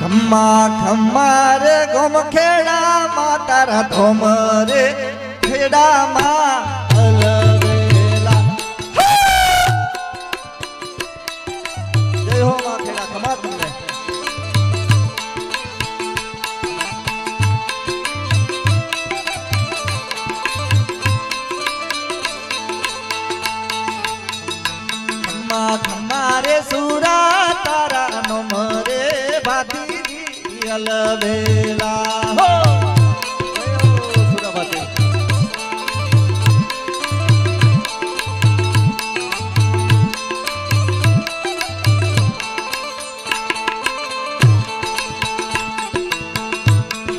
ખમ્મા ખમ્મા રે ગોમ ખેડામાં તારા ધોમ રે ખેડામાં અલવેલા જય હો માં ખેડા ખમા તમને ખમ્મા ખમ્મા રે સુરા તારા નો મરે ભાતી અલવેલા હો સુરાભાતી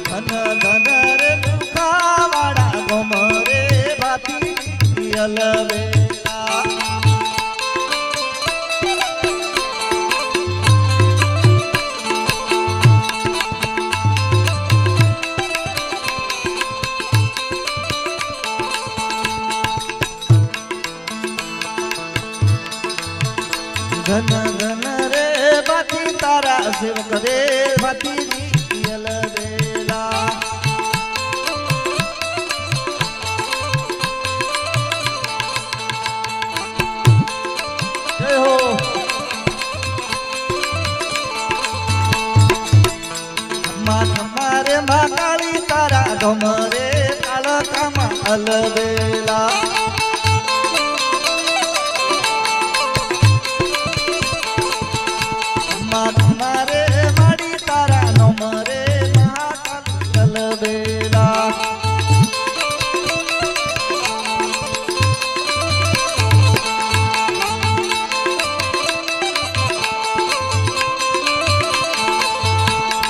ધન ધન રે મુખાવાડા ગોમરે ભાતી અલવેલા ઘન ઘન રે બાતી તારા સેવક રે બાતી અલવેલા જય હો ખમ્મા ખમ્મા રે મહાકાળી તારા ધોમ રે કાળકામાં અલવેલા મારે માડી તારા નો મરે મહાકાલ અલવેલા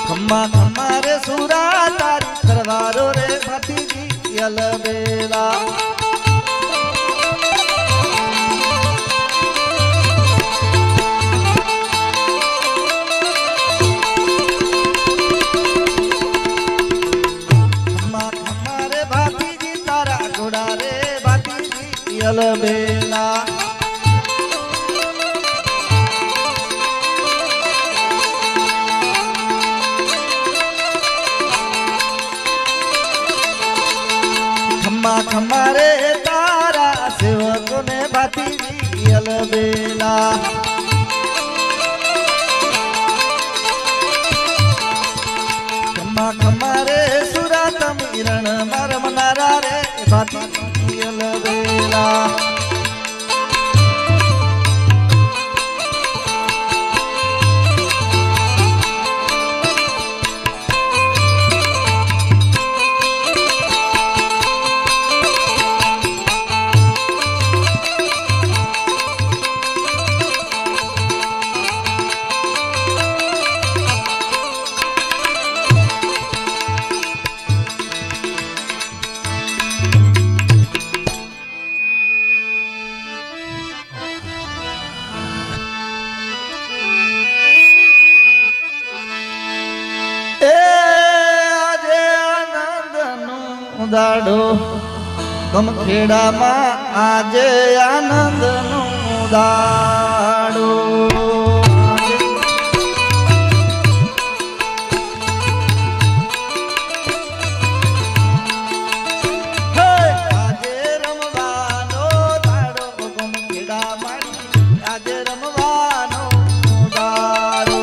ખમ્મા ખમ્મા રે સુરા તારી કરવારો રે ભાતીજી અલવેલા અલવેલા ખમ્મા ખમ્મા રે તારા સેવકો ને ભાતી અલવેલા ખમ્મા ખમ્મા રે સુરા તમીરણ મારમનારા રે ભાતી અલવેલા દાડો ગમખેડામાં આજે આનંદનો દાડો આજે રમવાનો દાડો ગમખેડામાં આજે રમવાનો દાડો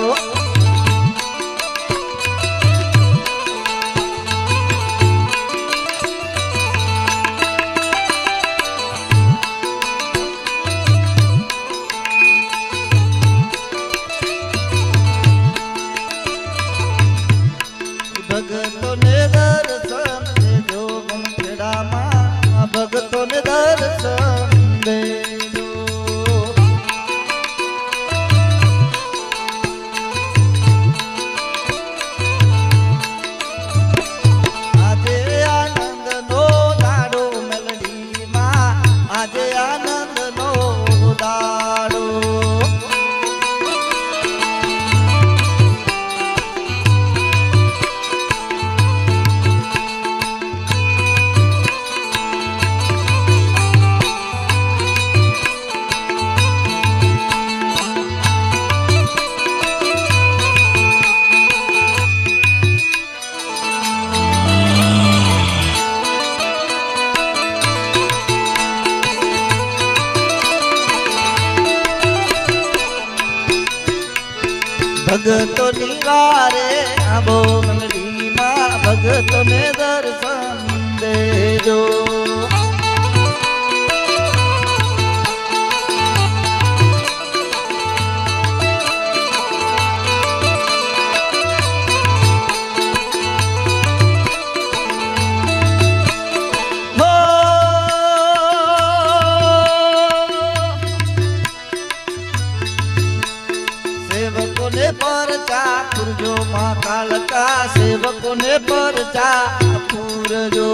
ભગતો નિવારે આવો મેલડીમાં ભગતોને દર્શન દેજો पूरजो माँ कालका सेवकों ने परचा पूरजो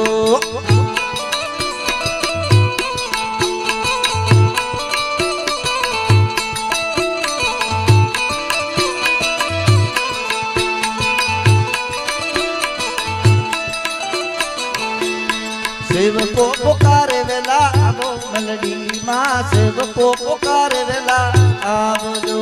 सेवको पुकारे वेला आवो मेलडी माँ सेवको पुकारे वेला आवजो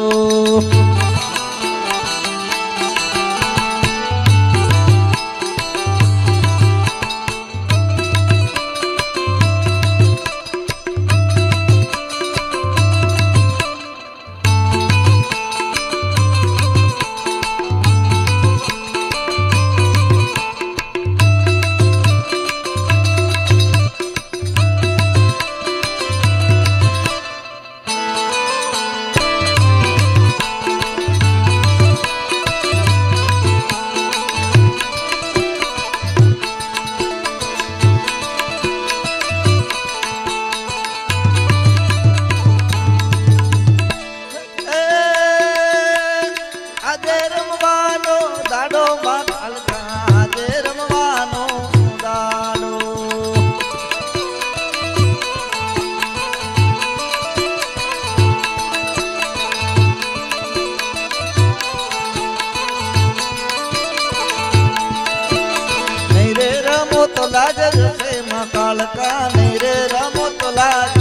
लाज से माँ कालका नहीं रे रमो तो लाज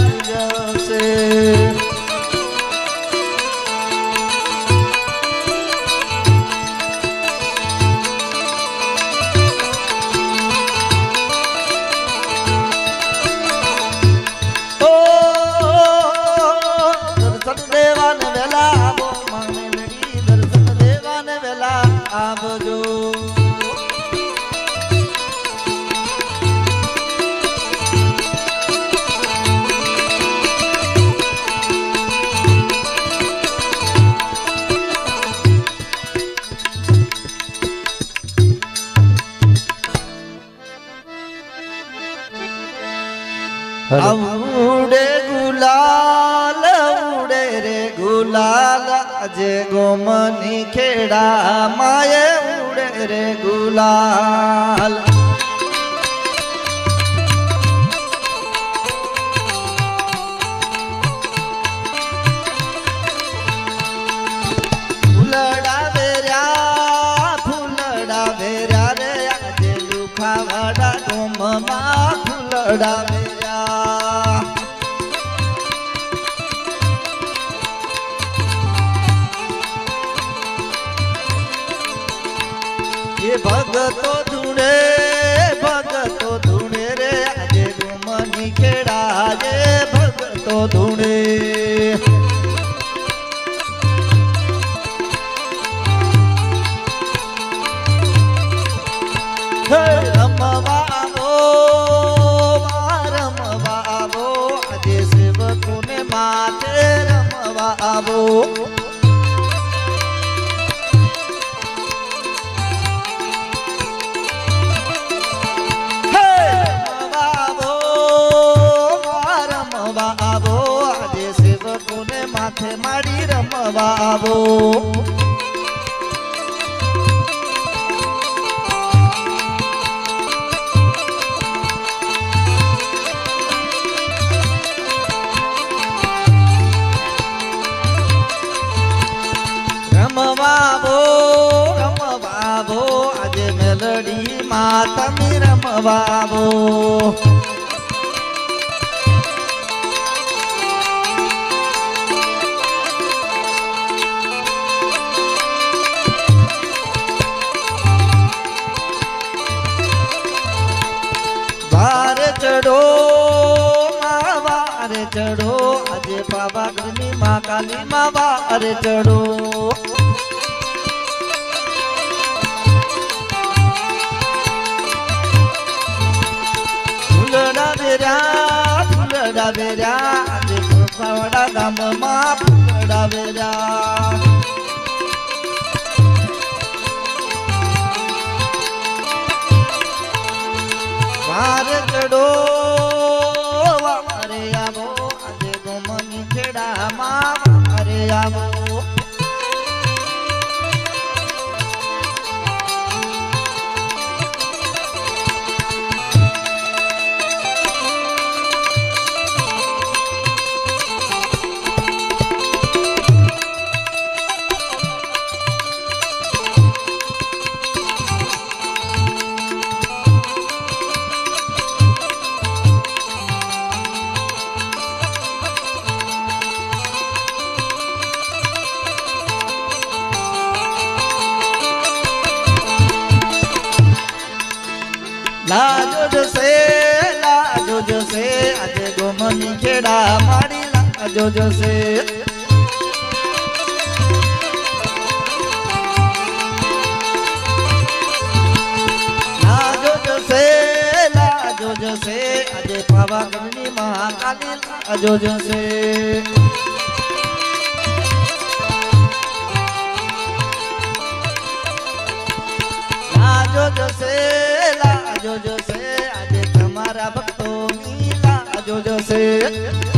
से दर्शन देवान वेला आवो माँ मेलडी दर्शन देवान वेला आवजो उड़े गुलाल उड़े रे गुलाल अजे गोमनी खेड़ा माये उड़े रे गुलाल फूलड़ा वेरा रे अजे लुखावाड़ा गोममा फूलड़ा भगतो धुणे रे आजे गुमनी खेड़ा जे भगतो धुणे रमवा आवो आजे सेवकों ने माथे रमवा आवो माथे मारी रमवा आवो रमवावो आज मेलडी माता मी रमवावो चढ़ो अजय बाबा गनी माँ काली माँ बार चढ़ो ફૂલડા વેર્યા આજે ફાવડા ગામમાં ફૂલડા વેર્યા વાર ચડો વારે આવો આજે ગોમની ખેડામાં વારે આવો લાજો જશે આજે ગોમની ખેડા મારી લાજો જશે લાજો જશે આજે પાવાગઢની મહાકાલી લાજો જશે લાજો જશે આજે તમારા ભક્તો લાજો જશે